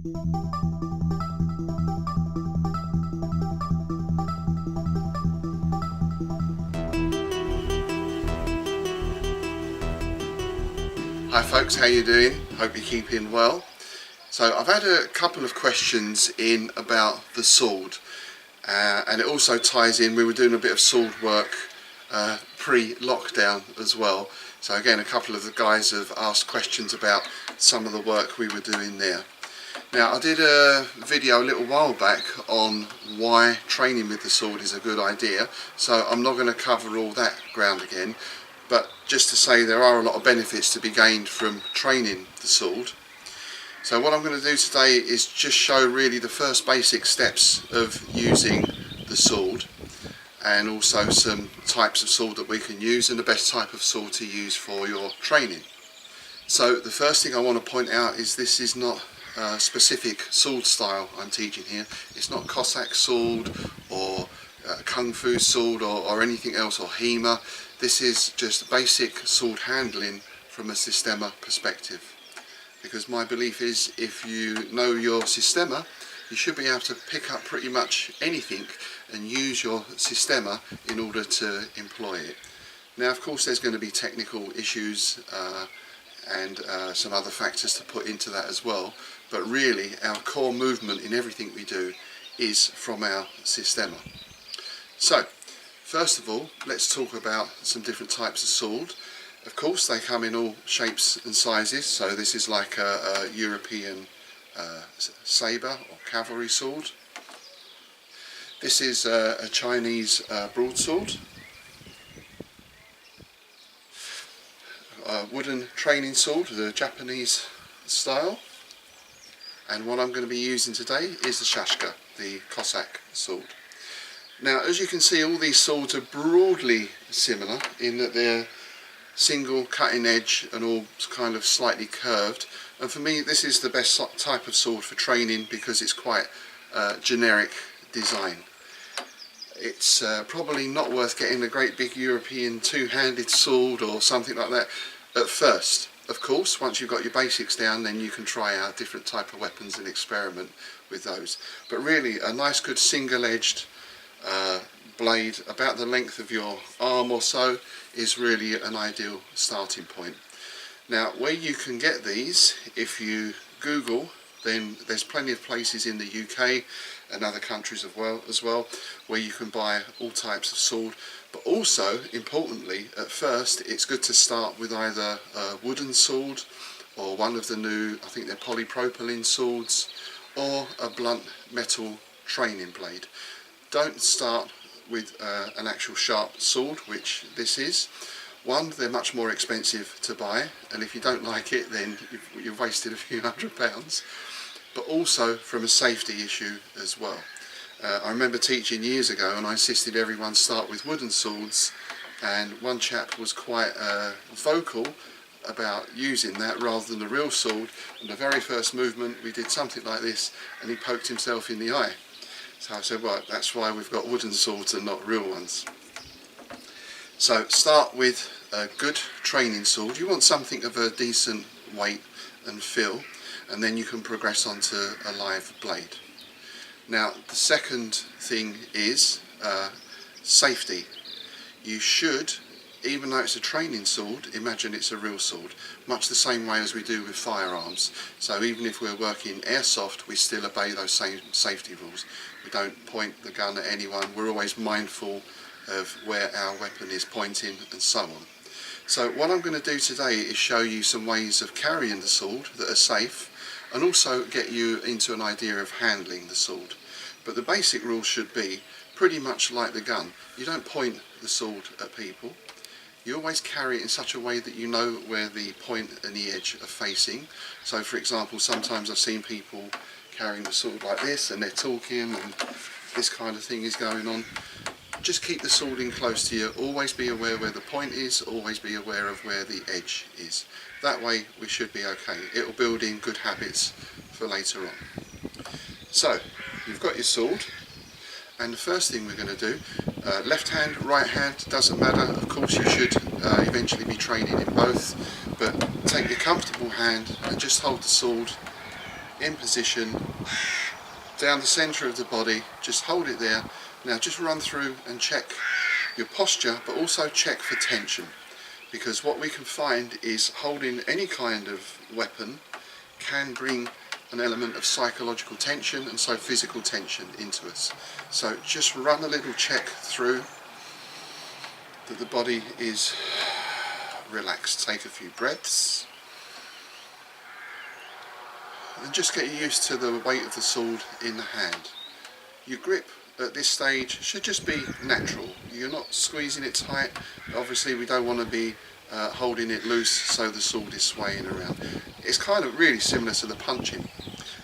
Hi folks, how you doing? Hope you're keeping well. So I've had a couple of questions in about the sword, and it also ties in, we were doing a bit of sword work pre-lockdown as well. So again, a couple of the guys have asked questions about some of the work we were doing there. Now, I did a video a little while back on why training with the sword is a good idea, so I'm not going to cover all that ground again, but just to say there are a lot of benefits to be gained from training the sword. So what I'm going to do today is just show really the first basic steps of using the sword, and also some types of sword that we can use and the best type of sword to use for your training. So the first thing I want to point out is this is not a specific sword style I'm teaching here. It's not Cossack sword or Kung Fu sword or anything else, or HEMA. This is just basic sword handling from a Systema perspective. Because my belief is if you know your Systema, you should be able to pick up pretty much anything and use your Systema in order to employ it. Now, of course, there's going to be technical issues and some other factors to put into that as well, but really our core movement in everything we do is from our Systema. So first of all, let's talk about some different types of sword. Of course, they come in all shapes and sizes, so this is like a European sabre or cavalry sword. This is a Chinese broadsword. A wooden training sword, the Japanese style. And what I'm going to be using today is the Shashka, the Cossack sword. Now, as you can see, all these swords are broadly similar in that they're single cutting edge and all kind of slightly curved. And for me, this is the best type of sword for training because it's quite generic design. It's probably not worth getting a great big European two-handed sword or something like that at first. Of course, once you've got your basics down, then you can try out different type of weapons and experiment with those. But really, a nice good single-edged blade about the length of your arm or so is really an ideal starting point. Now, where you can get these, if you Google, then there's plenty of places in the UK and other countries as well where you can buy all types of sword. But also, importantly, at first it's good to start with either a wooden sword or one of the new, I think they're polypropylene swords, or a blunt metal training blade. Don't start with an actual sharp sword, which this is. One, they're much more expensive to buy, and if you don't like it, then you've wasted a few £100. But also from a safety issue as well. I remember teaching years ago, and I insisted everyone start with wooden swords, and one chap was quite vocal about using that rather than the real sword, and the very first movement we did something like this and he poked himself in the eye. So I said, right, that's why we've got wooden swords and not real ones. So start with a good training sword. You want something of a decent weight and feel, and then you can progress onto a live blade. Now, the second thing is safety. You should, even though it's a training sword, imagine it's a real sword, much the same way as we do with firearms. So even if we're working airsoft, we still obey those same safety rules. We don't point the gun at anyone, we're always mindful of where our weapon is pointing and so on. So what I'm going to do today is show you some ways of carrying the sword that are safe, and also get you into an idea of handling the sword. But the basic rule should be pretty much like the gun. You don't point the sword at people. You always carry it in such a way that you know where the point and the edge are facing. So for example, sometimes I've seen people carrying the sword like this and they're talking and this kind of thing is going on. Just keep the sword in close to you. Always be aware where the point is, always be aware of where the edge is. That way we should be okay. It will build in good habits for later on. So, you've got your sword, and the first thing we're going to do, left hand, right hand, doesn't matter. Of course you should eventually be training in both, but take your comfortable hand and just hold the sword in position, down the centre of the body, just hold it there. Now just run through and check your posture, but also check for tension, because what we can find is holding any kind of weapon can bring an element of psychological tension and so physical tension into us. So just run a little check through that the body is relaxed. Take a few breaths and just get used to the weight of the sword in the hand. Your grip at this stage should just be natural. You're not squeezing it tight. Obviously we don't want to be holding it loose so the sword is swaying around. It's kind of really similar to the punching,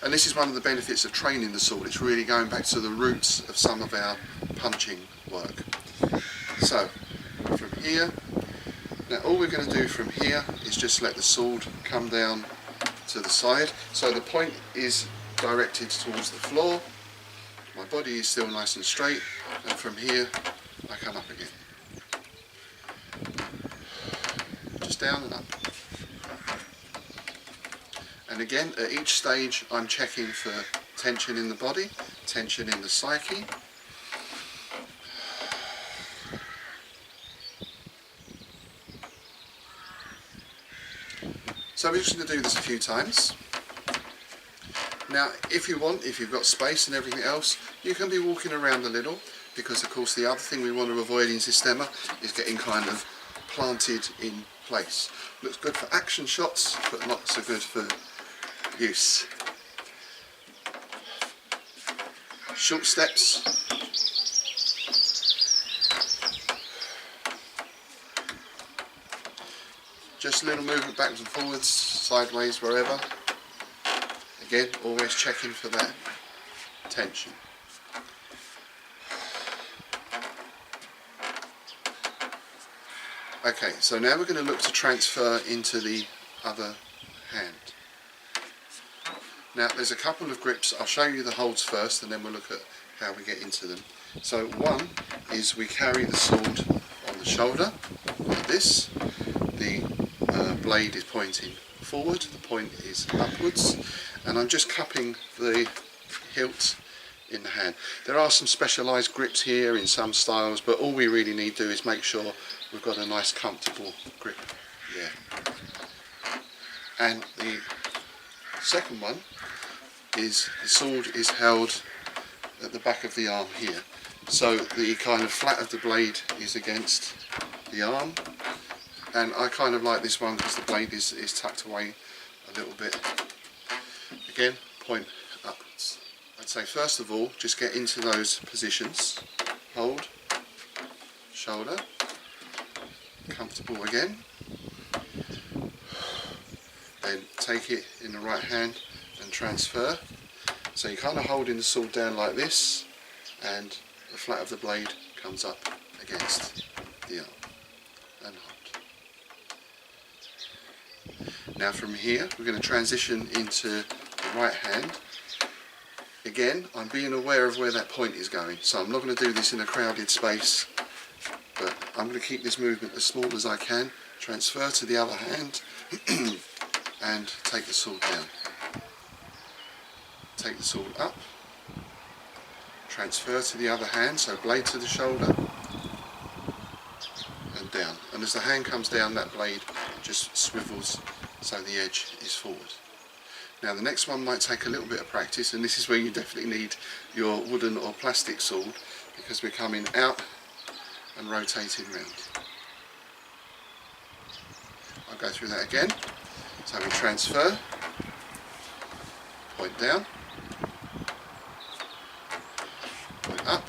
and this is one of the benefits of training the sword. It's really going back to the roots of some of our punching work. So from here, now all we're going to do from here is just let the sword come down to the side, so the point is directed towards the floor, my body is still nice and straight, and from here I come up again, just down and up. And again, at each stage I'm checking for tension in the body, tension in the psyche. So we're just going to do this a few times. Now if you want, if you've got space and everything else, you can be walking around a little, because of course the other thing we want to avoid in Systema is getting kind of planted in place. Looks good for action shots, but not so good for use. Short steps. Just a little movement backwards and forwards, sideways, wherever. Again, always checking for that tension. Okay, so now we're going to look to transfer into the other hand. Now there's a couple of grips. I'll show you the holds first and then we'll look at how we get into them. So one is we carry the sword on the shoulder like this. The blade is pointing forward, the point is upwards, and I'm just cupping the hilt in the hand. There are some specialised grips here in some styles, but all we really need to do is make sure we've got a nice comfortable grip there. And the second one is the sword is held at the back of the arm here, so the kind of flat of the blade is against the arm, and I kind of like this one because the blade is tucked away a little bit. Again, point upwards. I'd say first of all just get into those positions, hold, shoulder, comfortable again, then take it in the right hand and transfer. So you're kind of holding the sword down like this, and the flat of the blade comes up against the arm and hold. Now from here we're going to transition into the right hand. Again, I'm being aware of where that point is going, so I'm not going to do this in a crowded space, but I'm going to keep this movement as small as I can. Transfer to the other hand and take the sword down. Take the sword up, transfer to the other hand, so blade to the shoulder and down. And as the hand comes down, that blade just swivels so the edge is forward. Now the next one might take a little bit of practice, and this is where you definitely need your wooden or plastic sword, because we're coming out and rotating round. I'll go through that again. So we transfer, point down, point up,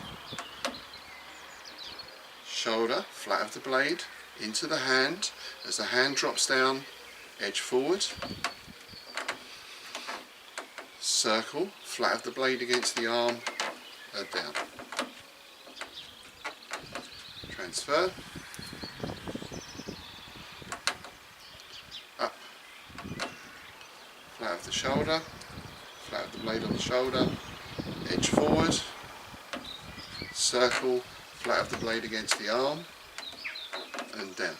shoulder, flat of the blade, into the hand. As the hand drops down, edge forward, circle, flat of the blade against the arm, and down. Transfer, up, flat of the shoulder, flat of the blade on the shoulder, edge forward, circle, flat of the blade against the arm, and down.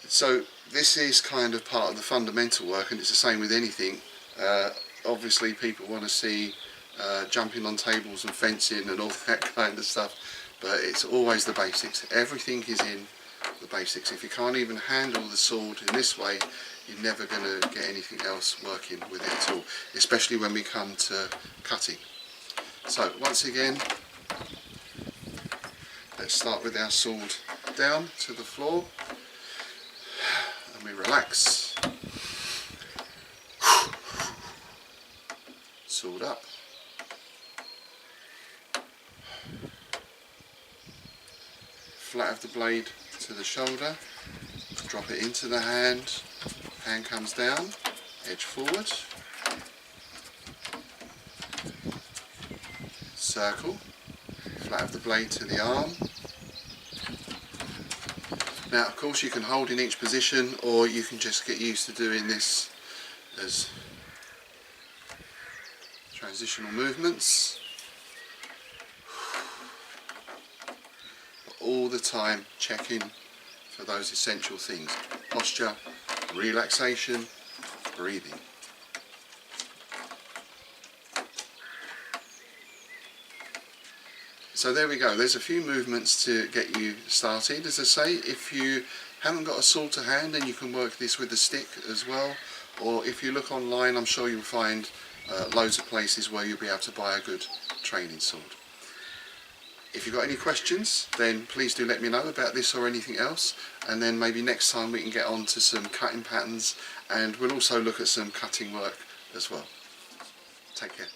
So this is kind of part of the fundamental work, and it's the same with anything Obviously people want to see jumping on tables and fencing and all that kind of stuff, but it's always the basics. Everything is in the basics. If you can't even handle the sword in this way, you're never going to get anything else working with it at all, especially when we come to cutting. So once again, let's start with our sword down to the floor, and we relax. Sword up. Flat of the blade to the shoulder, drop it into the hand, hand comes down, edge forward, circle, flat of the blade to the arm. Now of course you can hold in each position, or you can just get used to doing this as transitional movements. All the time checking for those essential things: posture, relaxation, breathing. So there we go, there's a few movements to get you started. As I say, if you haven't got a sword to hand, then you can work this with a stick as well, or if you look online, I'm sure you'll find loads of places where you'll be able to buy a good training sword. If you've got any questions, then please do let me know about this or anything else, and then maybe next time we can get on to some cutting patterns, and we'll also look at some cutting work as well. Take care.